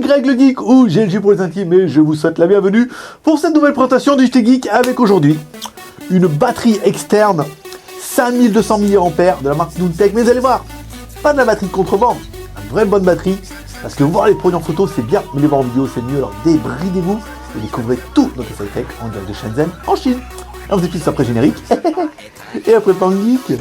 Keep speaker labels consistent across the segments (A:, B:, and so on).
A: Greg le Geek ou GLG pour les intimes et je vous souhaite la bienvenue pour cette nouvelle présentation du JT Geek avec aujourd'hui une batterie externe 5200 mAh de la marque Noontech. Mais vous allez voir, pas de la batterie de contrebande, une vraie bonne batterie, parce que voir les produits en photo c'est bien, mais les voir en vidéo c'est mieux, alors débridez-vous et découvrez tout notre SciTech en direct de Shenzhen en Chine. On vous explique ça après générique et après Pan Geek.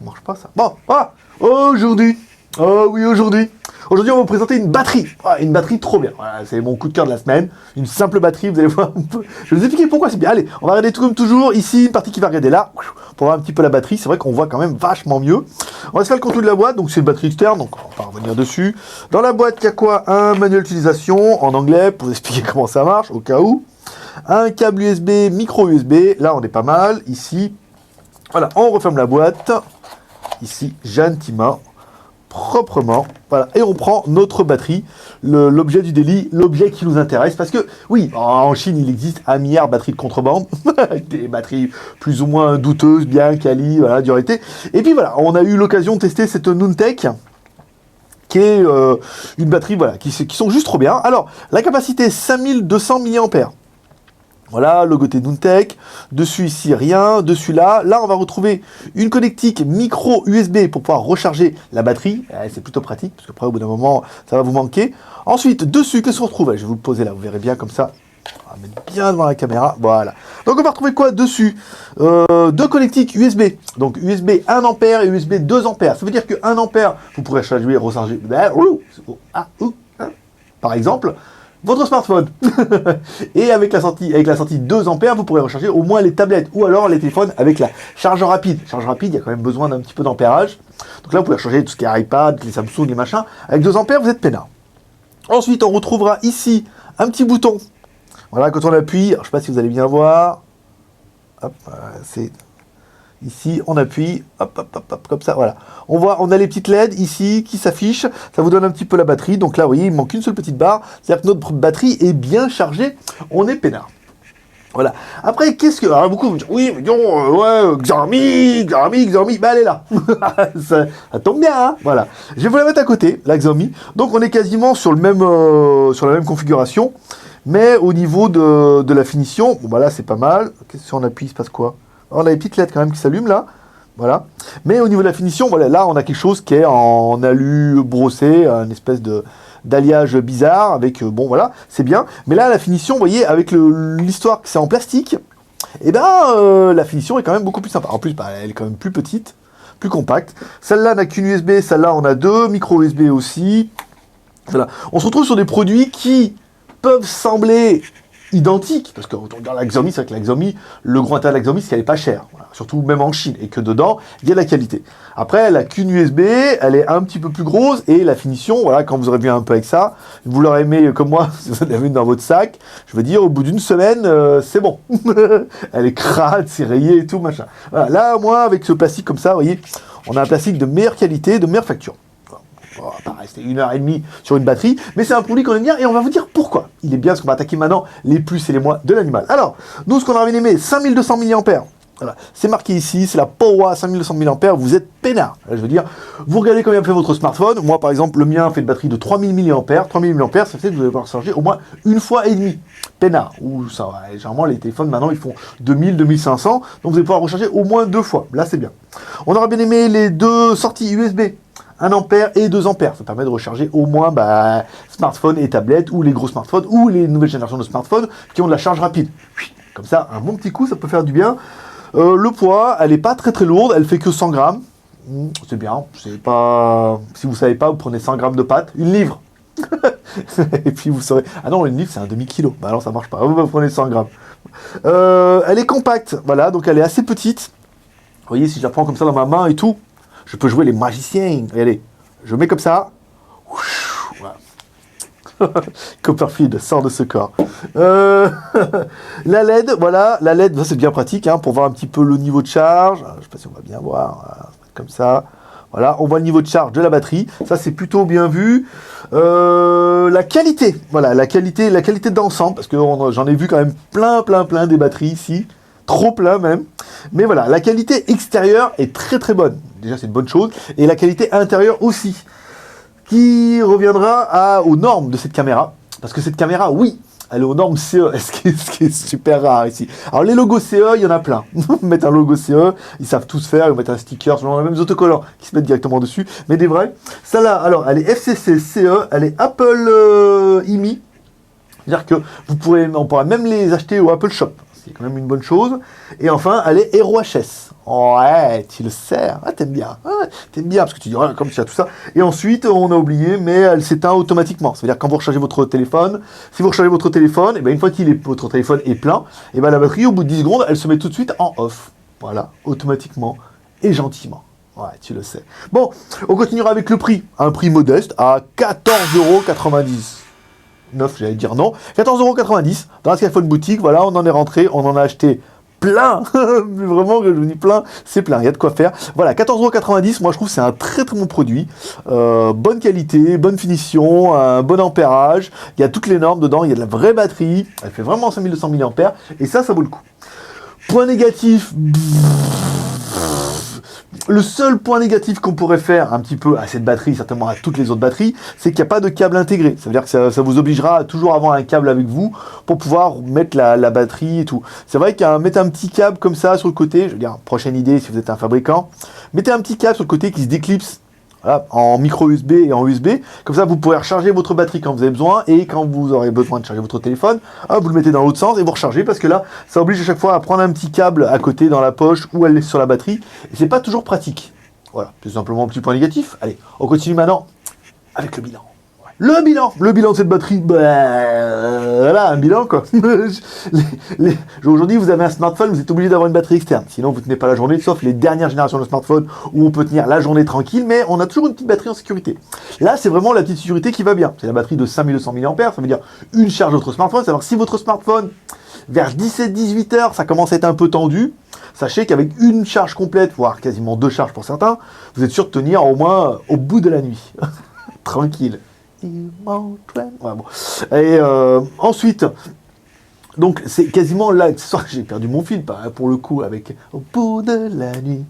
A: Marche pas ça. Bon, aujourd'hui, aujourd'hui, on va vous présenter une batterie. Une batterie trop bien. Voilà, c'est mon coup de cœur de la semaine. Une simple batterie, vous allez voir. Je vais vous expliquer pourquoi c'est bien. Allez, on va regarder tout comme toujours. Ici, une partie qui va regarder là, pour voir un petit peu la batterie. C'est vrai qu'on voit quand même vachement mieux. On va se faire le contenu de la boîte. Donc c'est une batterie externe, donc on va revenir dessus. Dans la boîte, il y a quoi? Un manuel d'utilisation en anglais pour vous expliquer comment ça marche, au cas où. Un câble USB, micro USB. Là, on est pas mal. Ici, voilà, on referme la boîte. Ici, gentiment, proprement, voilà, et on prend notre batterie, l'objet du délit, l'objet qui nous intéresse, parce que, oui, en Chine, il existe 1 milliard de batteries de contrebande, des batteries plus ou moins douteuses, bien quali, voilà, dureté, et puis voilà, on a eu l'occasion de tester cette Noontech, qui est une batterie, voilà, qui sont juste trop bien. Alors, la capacité, 5200 mAh. Voilà, logoté Noontech, dessus ici rien, dessus là. Là, on va retrouver une connectique micro USB pour pouvoir recharger la batterie. C'est plutôt pratique, parce qu'après, au bout d'un moment, ça va vous manquer. Ensuite, dessus, qu'est-ce qu'on retrouve? Je vais vous le poser là, vous verrez bien comme ça. On va mettre bien devant la caméra, voilà. Donc, on va retrouver quoi dessus? Deux connectiques USB. Donc, USB 1 A et USB 2 A. Ça veut dire que 1 A, vous pourrez charger et recharger, par exemple, votre smartphone. Et avec la sortie 2 A, vous pourrez recharger au moins les tablettes ou alors les téléphones avec la charge rapide. Charge rapide, il y a quand même besoin d'un petit peu d'ampérage. Donc là, vous pouvez recharger tout ce qui est iPad, les Samsung, les machins. Avec 2 A, vous êtes peinard. Ensuite, on retrouvera ici un petit bouton. Voilà, quand on appuie, alors, je ne sais pas si vous allez bien voir. Hop, c'est... Ici, on appuie, hop, comme ça, voilà. On voit, on a les petites LED ici qui s'affichent, ça vous donne un petit peu la batterie. Donc là, vous voyez, il manque une seule petite barre, c'est-à-dire que notre batterie est bien chargée, on est peinard. Voilà. Après, qu'est-ce que... Alors, beaucoup vont dire, oui, mais non, ouais, Xiaomi, bah elle est là. ça tombe bien, hein, voilà. Je vais vous la mettre à côté, la Xiaomi. Donc, on est quasiment sur, sur la même configuration, mais au niveau de la finition, bon, bah là, c'est pas mal. Si on appuie, il se passe quoi? On a les petites LED quand même qui s'allument là, voilà. Mais au niveau de la finition, voilà, là on a quelque chose qui est en alu brossé, une espèce d'alliage bizarre avec, bon voilà, c'est bien. Mais là la finition, vous voyez, avec l'histoire que c'est en plastique, et ben la finition est quand même beaucoup plus sympa. En plus, bah, elle est quand même plus petite, plus compacte. Celle-là n'a qu'une USB, celle-là on a deux micro USB aussi. Voilà. On se retrouve sur des produits qui peuvent sembler identique, parce que dans la Xiaomi, c'est vrai que la Xiaomi, le gros intérêt de la Xiaomi, c'est qu'elle n'est pas chère, voilà. Surtout même en Chine, et que dedans, il y a de la qualité. Après, elle a qu'une USB, elle est un petit peu plus grosse, et la finition, voilà, quand vous aurez vu un peu avec ça, vous l'aurez aimé comme moi, si vous en avez une dans votre sac, je veux dire, au bout d'une semaine, c'est bon. Elle est crade, c'est rayé et tout, machin. Voilà. Là, moi, avec ce plastique comme ça, vous voyez, on a un plastique de meilleure qualité, de meilleure facture. On va pas rester 1h30 sur une batterie, mais c'est un produit qu'on aime bien et on va vous dire pourquoi. Il est bien parce qu'on va attaquer maintenant les plus et les moins de l'animal. Alors, nous, ce qu'on a aimé, 5200 mAh. Voilà. C'est marqué ici, c'est la Powa 5200 mAh, vous êtes peinard. Je veux dire, vous regardez combien fait votre smartphone. Moi, par exemple, le mien fait une batterie de 3000 mAh. 3000 mAh, ça fait que vous allez pouvoir charger au moins une fois et demie. Peinard. Ou ça va. Généralement, les téléphones, maintenant, ils font 2000, 2500. Donc, vous allez pouvoir recharger au moins 2 fois. Là, c'est bien. On aura bien aimé les deux sorties USB. 1 A et 2 A. Ça permet de recharger au moins smartphone et tablette, ou les gros smartphones, ou les nouvelles générations de smartphones qui ont de la charge rapide. Comme ça, un bon petit coup, ça peut faire du bien. Le poids, elle n'est pas très très lourde, elle fait que 100 grammes. C'est bien, c'est pas... Si vous savez pas, vous prenez 100 grammes de pâte, une livre. Et puis vous saurez... Ah non, une livre, c'est un demi-kilo. Bah alors ça marche pas, vous prenez 100 grammes. Elle est compacte, voilà, donc elle est assez petite. Vous voyez, si je la prends comme ça dans ma main et tout, je peux jouer les magiciens. Regardez, je mets comme ça. Voilà. Copperfield sort de ce corps. La LED, voilà, la LED, c'est bien pratique hein, pour voir un petit peu le niveau de charge. Je ne sais pas si on va bien voir. Voilà, comme ça. Voilà, on voit le niveau de charge de la batterie. Ça, c'est plutôt bien vu. La qualité, voilà, la qualité d'ensemble, parce que j'en ai vu quand même plein des batteries ici. Trop plein même. Mais voilà, la qualité extérieure est très bonne. Déjà, c'est une bonne chose. Et la qualité intérieure aussi. Qui reviendra aux normes de cette caméra. Parce que cette caméra, oui, elle est aux normes CE, ce qui est super rare ici. Alors les logos CE, il y en a plein. Ils mettent un logo CE, ils savent tous faire, ils mettent un sticker, selon les mêmes autocollants qui se mettent directement dessus, mais des vrais. Celle-là, alors, elle est FCC CE, elle est Apple IMI. C'est-à-dire que on pourra même les acheter au Apple Shop. C'est quand même une bonne chose. Et enfin, elle est Hero HS. Ouais, tu le sais. Ah, t'aimes bien. Ah, t'aimes bien, parce que tu dis, comme tu as tout ça. Et ensuite, on a oublié, mais elle s'éteint automatiquement. C'est-à-dire quand vous rechargez votre téléphone, si vous rechargez votre téléphone, et bien une fois votre téléphone est plein, et ben la batterie, au bout de 10 secondes, elle se met tout de suite en off. Voilà, automatiquement et gentiment. Ouais, tu le sais. Bon, on continuera avec le prix. Un prix modeste à 14,90 €. J'allais dire non. 14,90 € dans la Skyphone boutique. Voilà, on en est rentré, on en a acheté plein. Vraiment, je vous dis plein, c'est plein, il y a de quoi faire. Voilà, 14,90 €, moi je trouve que c'est un très bon produit. Bonne qualité, bonne finition, un bon ampérage. Il y a toutes les normes dedans, il y a de la vraie batterie. Elle fait vraiment 5200 mAh et ça vaut le coup. Point négatif. Le seul point négatif qu'on pourrait faire un petit peu à cette batterie, certainement à toutes les autres batteries, c'est qu'il n'y a pas de câble intégré. Ça veut dire que ça vous obligera à toujours avoir un câble avec vous pour pouvoir mettre la batterie et tout. C'est vrai mettre un petit câble comme ça sur le côté, je veux dire, prochaine idée si vous êtes un fabricant, mettez un petit câble sur le côté qui se déclipse. Voilà, en micro USB et en USB, comme ça vous pourrez recharger votre batterie quand vous avez besoin, et quand vous aurez besoin de charger votre téléphone, vous le mettez dans l'autre sens et vous rechargez, parce que là, ça oblige à chaque fois à prendre un petit câble à côté dans la poche ou elle est sur la batterie, et c'est pas toujours pratique. Voilà, c'est simplement un petit point négatif. Allez, on continue maintenant avec le bilan. Le bilan de cette batterie, voilà, un bilan quoi. Aujourd'hui, vous avez un smartphone, vous êtes obligé d'avoir une batterie externe. Sinon, vous ne tenez pas la journée, sauf les dernières générations de smartphones où on peut tenir la journée tranquille, mais on a toujours une petite batterie en sécurité. Là, c'est vraiment la petite sécurité qui va bien. C'est la batterie de 5200 mAh, ça veut dire une charge de votre smartphone. C'est-à-dire si votre smartphone, vers 17-18 heures, ça commence à être un peu tendu, sachez qu'avec une charge complète, voire quasiment 2 charges pour certains, vous êtes sûr de tenir au moins au bout de la nuit. Tranquille. Ouais, bon. Et ensuite, donc c'est quasiment l'accessoire. J'ai perdu mon fil pour le coup avec au bout de la nuit,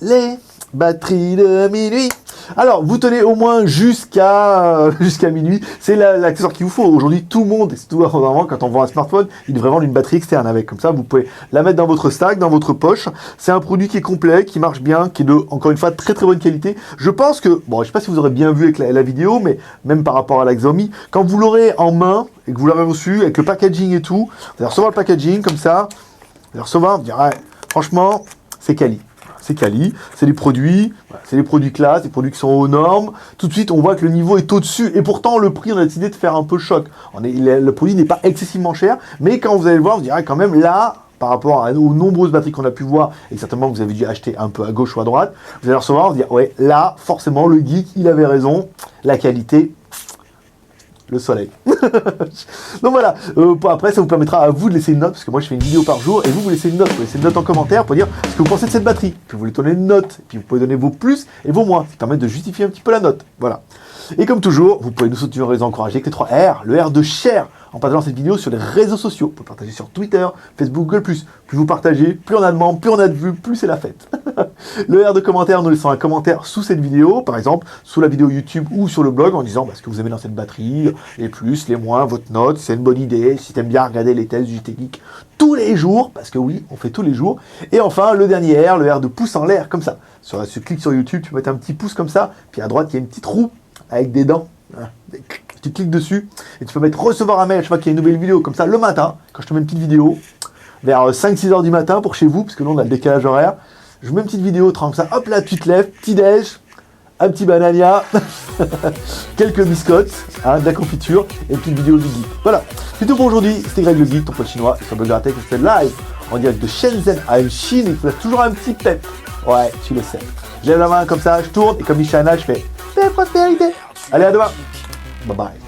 A: les batteries de minuit. Alors vous tenez au moins jusqu'à minuit. C'est l'accessoire qu'il vous faut. Aujourd'hui tout le monde, et surtout vraiment quand on vend un smartphone, il devrait vendre une batterie externe avec. Comme ça vous pouvez la mettre dans votre stack, dans votre poche. C'est un produit qui est complet, qui marche bien, qui est encore une fois très bonne qualité. Je pense que, bon, je sais pas si vous aurez bien vu avec la vidéo, mais même par rapport à la Xiaomi, quand vous l'aurez en main et que vous l'aurez reçu avec le packaging et tout, vous allez recevoir le packaging comme ça, vous allez recevoir, vous direz, ouais, franchement, c'est quali. C'est quali, c'est des produits, voilà, c'est des produits classe, des produits qui sont aux normes. Tout de suite, on voit que le niveau est au-dessus. Et pourtant, le prix, on a décidé de faire un peu choc. Le produit n'est pas excessivement cher, mais quand vous allez le voir, vous direz quand même là, par rapport aux nombreuses batteries qu'on a pu voir, et certainement vous avez dû acheter un peu à gauche ou à droite, vous allez recevoir, vous dire, ouais, là, forcément, le geek, il avait raison, la qualité, le soleil. Donc voilà, après ça vous permettra à vous de laisser une note, parce que moi je fais une vidéo par jour, et vous laissez une note, vous laissez une note en commentaire pour dire ce que vous pensez de cette batterie, puis vous voulez donner une note, et puis vous pouvez donner vos plus et vos moins, ça permet de justifier un petit peu la note, voilà. Et comme toujours, vous pouvez nous soutenir et nous encourager avec les 3 R, le R de share, en partageant cette vidéo sur les réseaux sociaux. Vous pouvez partager sur Twitter, Facebook, Google+. Plus vous partagez, plus on a de membres, plus on a de vues, plus c'est la fête. Le R de commentaire, nous laissons un commentaire sous cette vidéo, par exemple, sous la vidéo YouTube ou sur le blog, en disant ce que vous aimez dans cette batterie, les plus, les moins, votre note, c'est une bonne idée, si t'aimes bien regarder les tests du JT Geek tous les jours, parce que oui, on fait tous les jours. Et enfin, le dernier R, le R de pouce en l'air, comme ça. Tu cliques sur YouTube, tu peux mettre un petit pouce comme ça, puis à droite, il y a une petite roue avec des dents. Tu cliques dessus et tu peux mettre recevoir un mail chaque fois qu'il y a une nouvelle vidéo, comme ça le matin, quand je te mets une petite vidéo, vers 5-6 heures du matin pour chez vous, parce que là on a le décalage horaire, je vous mets une petite vidéo, comme ça, hop là tu te lèves, petit déj, un petit banania, quelques biscottes, de la confiture et une petite vidéo du geek. Voilà, c'est tout pour aujourd'hui, c'était Greg le Geek, ton pote chinois, sur Blogger Tech, on fait live en direct de Shenzhen à Chine, il faut toujours un petit pep, ouais, tu le sais. Je lève la main comme ça, je tourne, et comme dit Shana, je fais prospérité. Allez, à demain. Bye bye.